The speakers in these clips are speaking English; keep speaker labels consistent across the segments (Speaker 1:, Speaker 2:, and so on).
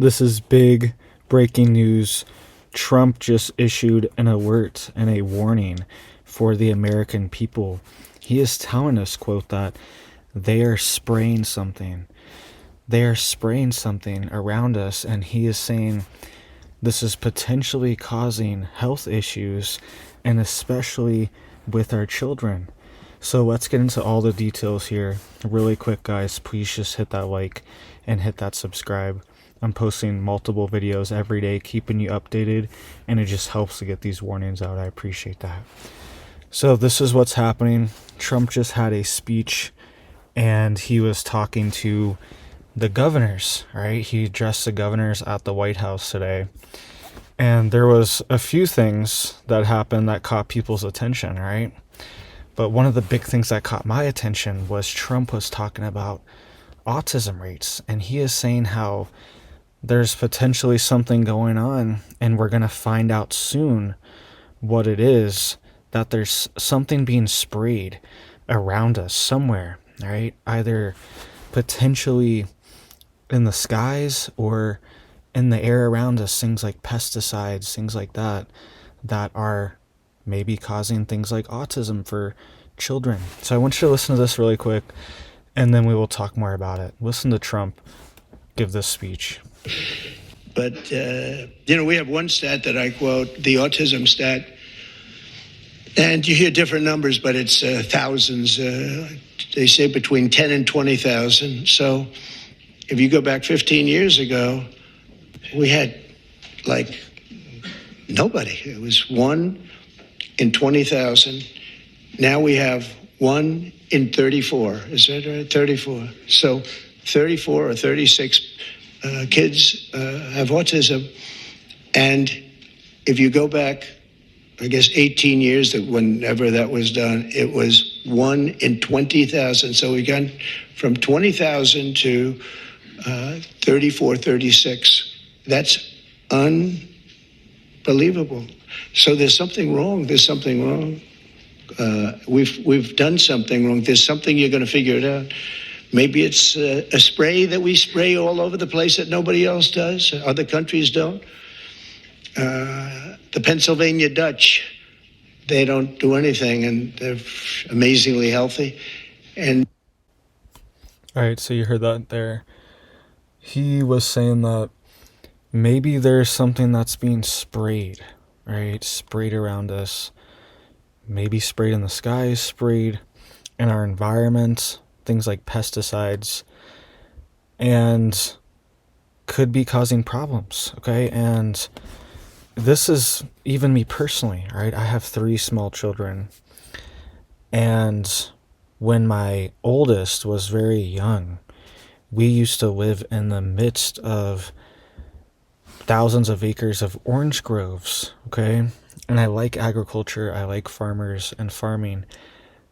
Speaker 1: This is big breaking news. Trump just issued an alert and a warning for the American people. He is telling us, quote, that they are spraying something. They are spraying something around us, and he is saying this is potentially causing health issues, and especially with our children. So let's get into all the details here really quick, guys. Please just hit that like and hit that subscribe. I'm posting multiple videos every day, keeping you updated, and it just helps to get these warnings out. I appreciate that. So this is what's happening. Trump just had a speech, and he was talking to the governors, right? He addressed the governors at the White House today. And there was a few things that happened that caught people's attention, right? But one of the big things that caught my attention was Trump was talking about autism rates. And he is saying how there's potentially something going on, and we're going to find out soon what it is, that there's something being sprayed around us somewhere, right? Either potentially in the skies or in the air around us, things like pesticides, things like that, that are maybe causing things like autism for children. So I want you to listen to this really quick, and then we will talk more about it. Listen to Trump give this speech.
Speaker 2: But, we have one stat that I quote, the autism stat, and you hear different numbers, but it's thousands. They say between 10 and 20,000. So if you go back 15 years ago, we had like nobody. It was 1 in 20,000. Now we have 1 in 34. Is that right? 34. So 34 or 36 kids have autism. And if you go back, I guess 18 years, that whenever that was done, it was 1 in 20,000. So we got from 20,000 to 34, 36. That's unbelievable. So there's something wrong. There's something wrong. We've done something wrong. There's something, you're going to figure it out. Maybe it's a spray that we spray all over the place that nobody else does. Other countries don't. The Pennsylvania Dutch, they don't do anything, and they're amazingly healthy. And
Speaker 1: All right, so you heard that there. He was saying that maybe there's something that's being sprayed, right? Sprayed around us. Maybe sprayed in the skies, sprayed in our environment, things like pesticides, and could be causing problems, okay? And this is even me personally, right? I have 3 small children, and when my oldest was very young, we used to live in the midst of thousands of acres of orange groves, okay? And I like agriculture, I like farmers and farming,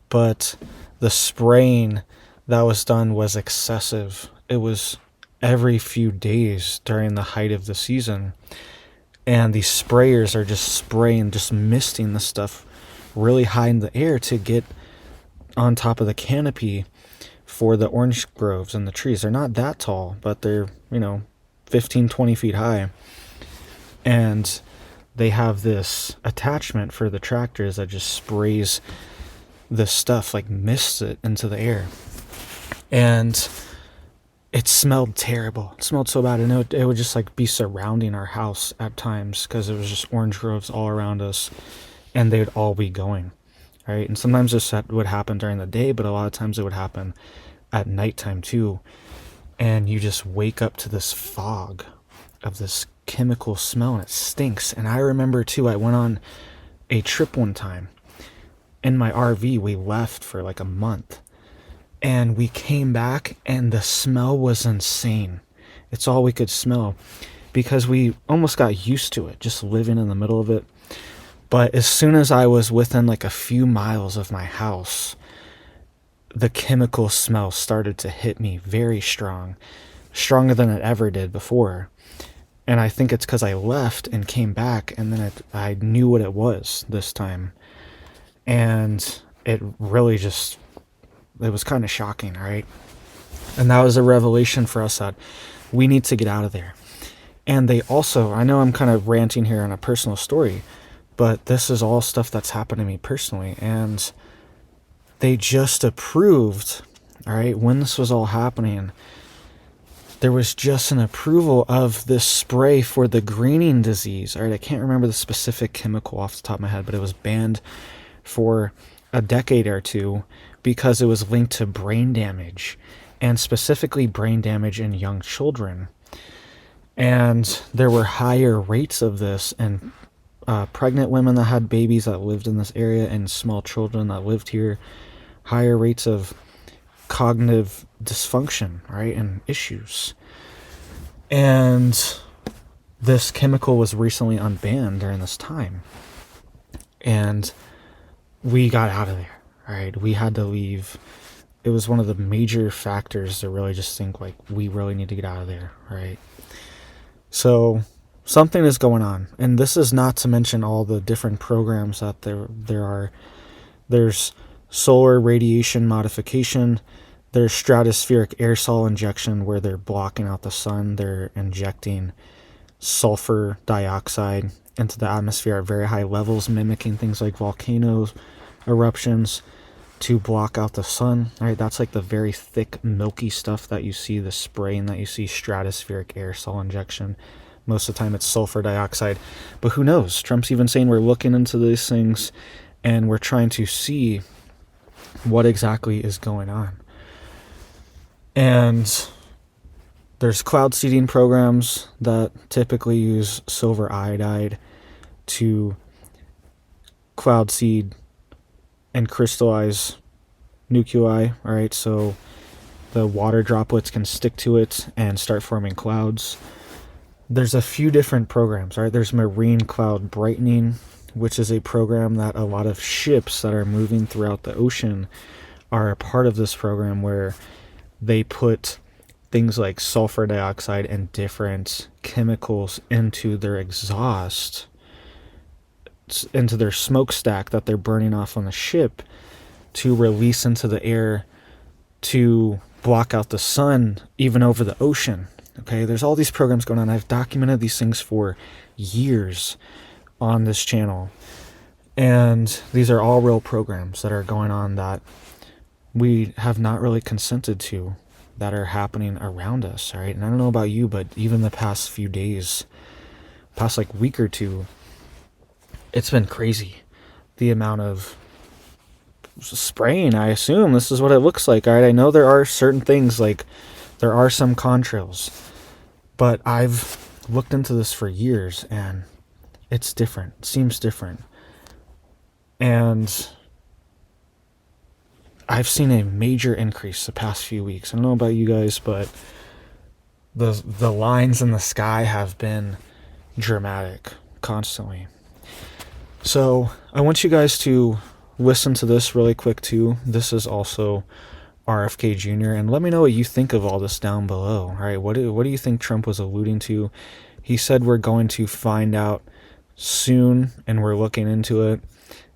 Speaker 1: but the spraying that was done was excessive. It was every few days during the height of the season, and these sprayers are just spraying, just misting the stuff really high in the air to get on top of the canopy for the orange groves and the trees. They're not that tall, but they're 15, 20 feet high, and they have this attachment for the tractors that just sprays the stuff, like mists it into the air. And it smelled terrible. It smelled so bad. And it would just like be surrounding our house at times, because it was just orange groves all around us, and they'd all be going, right? And sometimes this would happen during the day, but a lot of times it would happen at nighttime too. And you just wake up to this fog of this chemical smell, and it stinks. And I remember too, I went on a trip one time in my RV. We left for like a month, and we came back, and the smell was insane. It's all we could smell, because we almost got used to it, just living in the middle of it. But as soon as I was within like a few miles of my house, the chemical smell started to hit me very strong, stronger than it ever did before. And I think it's because I left and came back, and then I knew what it was this time. And it really just, it was kind of shocking, right? And that was a revelation for us that we need to get out of there. And they also, I know I'm kind of ranting here on a personal story, but this is all stuff that's happened to me personally. And they just approved, all right, when this was all happening, there was just an approval of this spray for the greening disease. All right, I can't remember the specific chemical off the top of my head, but it was banned for a decade or two because it was linked to brain damage, and specifically brain damage in young children. And there were higher rates of this, and pregnant women that had babies that lived in this area and small children that lived here, higher rates of cognitive dysfunction, right, and issues. And this chemical was recently unbanned during this time. And we got out of there, right? We had to leave. It was one of the major factors to really just think, like, we really need to get out of there, right? So something is going on. And this is not to mention all the different programs that there are. There's solar radiation modification. There's stratospheric aerosol injection, where they're blocking out the sun. They're injecting sulfur dioxide into the atmosphere at very high levels, mimicking things like volcanoes, eruptions, to block out the sun. Right, that's like the very thick, milky stuff that you see, the spraying that you see, stratospheric aerosol injection. Most of the time it's sulfur dioxide. But who knows? Trump's even saying we're looking into these things and we're trying to see what exactly is going on. And there's cloud seeding programs that typically use silver iodide to cloud seed and crystallize nuclei, all right? So the water droplets can stick to it and start forming clouds. There's a few different programs, all right? There's marine cloud brightening, which is a program that a lot of ships that are moving throughout the ocean are a part of this program, where they put things like sulfur dioxide and different chemicals into their exhaust, into their smokestack that they're burning off on the ship, to release into the air to block out the sun, even over the ocean. Okay, there's all these programs going on. I've documented these things for years on this channel. And these are all real programs that are going on that we have not really consented to, that are happening around us, all right? And I don't know about you, but even the past few days, past like week or two, it's been crazy. The amount of spraying, I assume this is what it looks like, all right? I know there are certain things, like there are some contrails, but I've looked into this for years and it's different. It seems different. And I've seen a major increase the past few weeks. I don't know about you guys, but the lines in the sky have been dramatic constantly. So I want you guys to listen to this really quick too. This is also RFK Jr. and let me know what you think of all this down below. All right, what do you think Trump was alluding to? He said we're going to find out soon, and we're looking into it.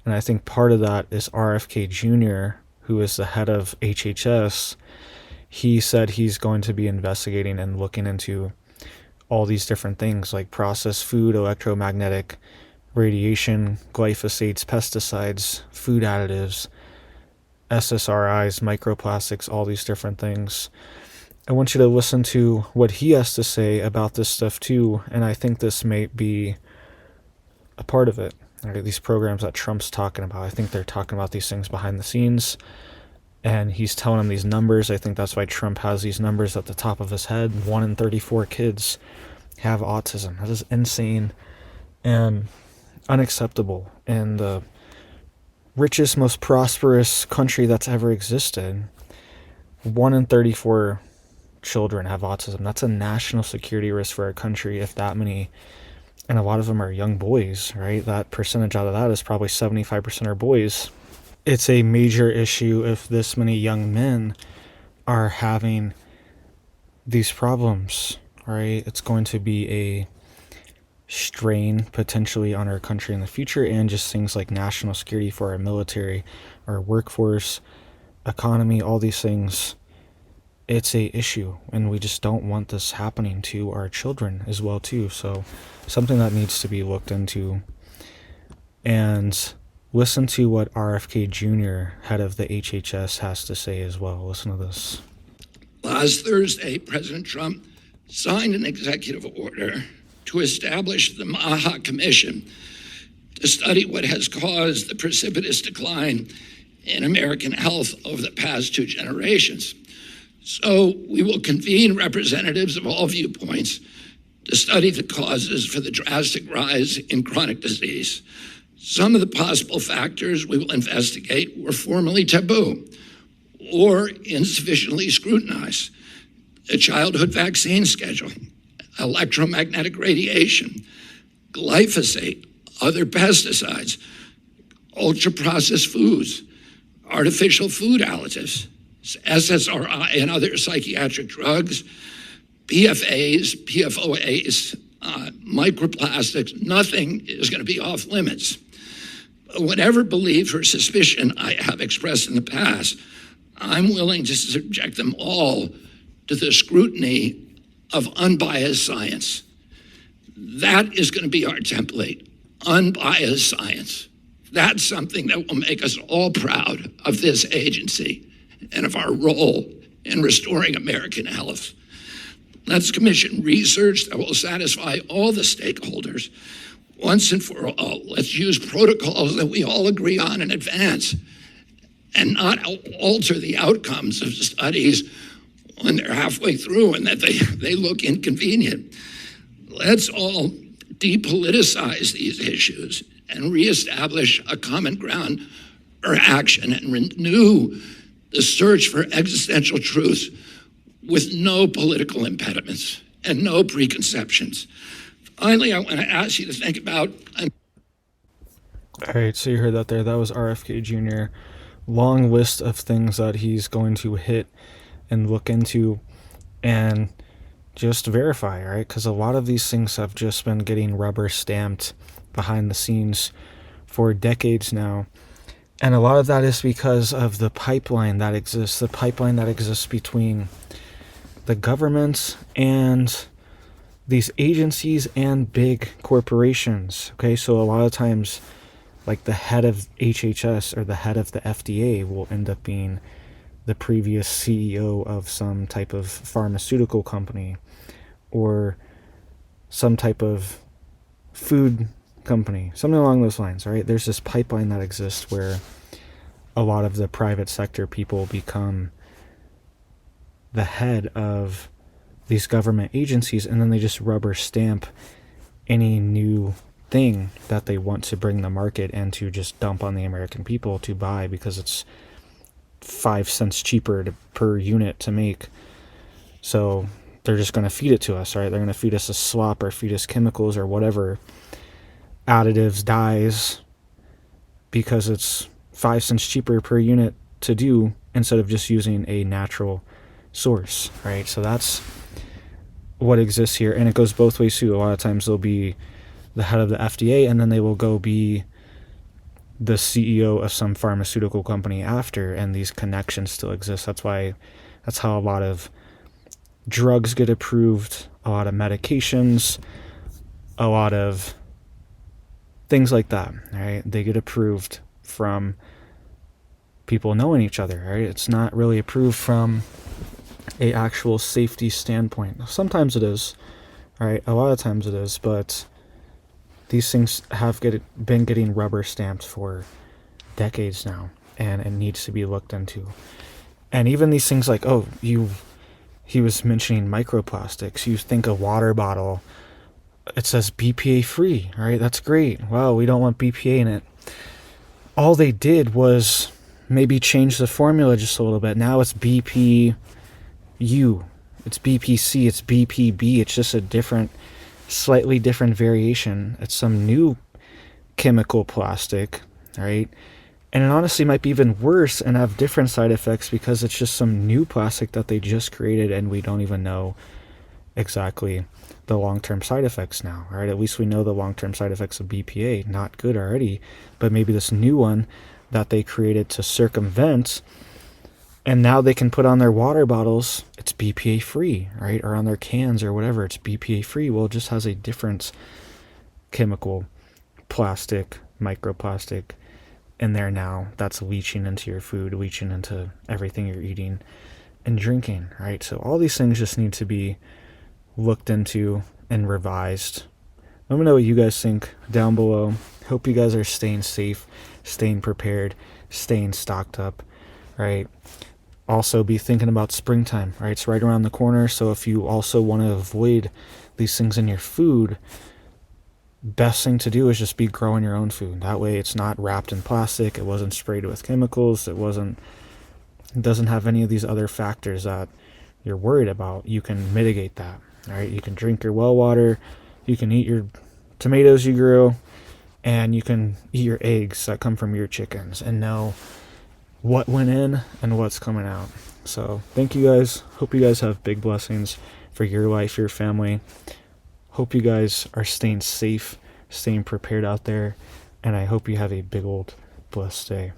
Speaker 1: And I think part of that is RFK Jr., who is the head of HHS. He said he's going to be investigating and looking into all these different things like processed food, electromagnetic radiation, glyphosates, pesticides, food additives, SSRIs, microplastics, all these different things. I want you to listen to what he has to say about this stuff too, and I think this may be a part of it. Right, these programs that Trump's talking about, I think they're talking about these things behind the scenes, and he's telling them these numbers. I think that's why Trump has these numbers at the top of his head. 1 in 34 kids have autism. That is insane and unacceptable in the richest, most prosperous country that's ever existed. 1 in 34 children have autism. That's a national security risk for our country, if that many. And a lot of them are young boys, right? That percentage out of that is probably 75% are boys. It's a major issue if this many young men are having these problems, right? It's going to be a strain potentially on our country in the future, and just things like national security for our military, our workforce, economy, all these things it's a issue, and we just don't want this happening to our children as well too. So something that needs to be looked into. And listen to what RFK Jr., head of the HHS, has to say as well. Listen to this.
Speaker 3: Last Thursday, President Trump signed an executive order to establish the MAHA Commission to study what has caused the precipitous decline in American health over the past 2 generations. So we will convene representatives of all viewpoints to study the causes for the drastic rise in chronic disease. Some of the possible factors we will investigate were formerly taboo or insufficiently scrutinized. The childhood vaccine schedule, electromagnetic radiation, glyphosate, other pesticides, ultra-processed foods, artificial food additives, SSRI and other psychiatric drugs, PFAs, PFOAs, microplastics. Nothing is going to be off limits. Whatever belief or suspicion I have expressed in the past, I'm willing to subject them all to the scrutiny of unbiased science. That is going to be our template, unbiased science. That's something that will make us all proud of this agency and of our role in restoring American health. Let's commission research that will satisfy all the stakeholders once and for all. Let's use protocols that we all agree on in advance and not alter the outcomes of studies when they're halfway through and that they look inconvenient. Let's all depoliticize these issues and reestablish a common ground for action and renew the search for existential truth with no political impediments and no preconceptions. Finally, I want to ask you to think about...
Speaker 1: All right, so you heard that there. That was RFK Jr. Long list of things that he's going to hit and look into and just verify, right? Because a lot of these things have just been getting rubber stamped behind the scenes for decades now. And a lot of that is because of the pipeline that exists between the government and these agencies and big corporations. Okay, so a lot of times, like the head of HHS or the head of the FDA will end up being the previous CEO of some type of pharmaceutical company or some type of food company, something along those lines, right? There's this pipeline that exists where a lot of the private sector people become the head of these government agencies, and then they just rubber stamp any new thing that they want to bring to market and to just dump on the American people to buy because it's 5 cents cheaper per unit to make. So they're just going to feed it to us, right? They're going to feed us a slop or feed us chemicals or whatever, additives, dyes, because it's 5 cents cheaper per unit to do instead of just using a natural source, right? So that's what exists here, and it goes both ways too. A lot of times they'll be the head of the FDA and then they will go be the CEO of some pharmaceutical company after, and these connections still exist. That's how a lot of drugs get approved, a lot of medications, a lot of things like that, right? They get approved from people knowing each other, right? It's not really approved from a actual safety standpoint. Sometimes it is, right? A lot of times it is, but these things have been getting rubber stamped for decades now, and it needs to be looked into. And even these things like, he was mentioning microplastics. You think a water bottle, it says BPA free, right? That's great. Wow, we don't want BPA in it. All they did was maybe change the formula just a little bit. Now it's BPU, it's BPC, it's BPB. It's just a slightly different variation. It's some new chemical plastic, right? And it honestly might be even worse and have different side effects because it's just some new plastic that they just created and we don't even know exactly the long-term side effects now, right? At least we know the long-term side effects of BPA, not good already, but maybe this new one that they created to circumvent And now they can put on their water bottles, it's BPA free, right? Or on their cans or whatever, it's BPA free. Well, it just has a different chemical, plastic, microplastic in there now that's leaching into your food, leaching into everything you're eating and drinking, right? So all these things just need to be looked into and revised. Let me know what you guys think down below. Hope you guys are staying safe, staying prepared, staying stocked up, right? Also be thinking about springtime, right? It's right around the corner. So if you also want to avoid these things in your food, best thing to do is just be growing your own food. That way it's not wrapped in plastic, it wasn't sprayed with chemicals, it doesn't have any of these other factors that you're worried about. You can mitigate that, right? You can drink your well water, you can eat your tomatoes you grew, and you can eat your eggs that come from your chickens and know what went in and what's coming out. So thank you guys. Hope you guys have big blessings for your life, your family. Hope you guys are staying safe, staying prepared out there, and I hope you have a big old blessed day.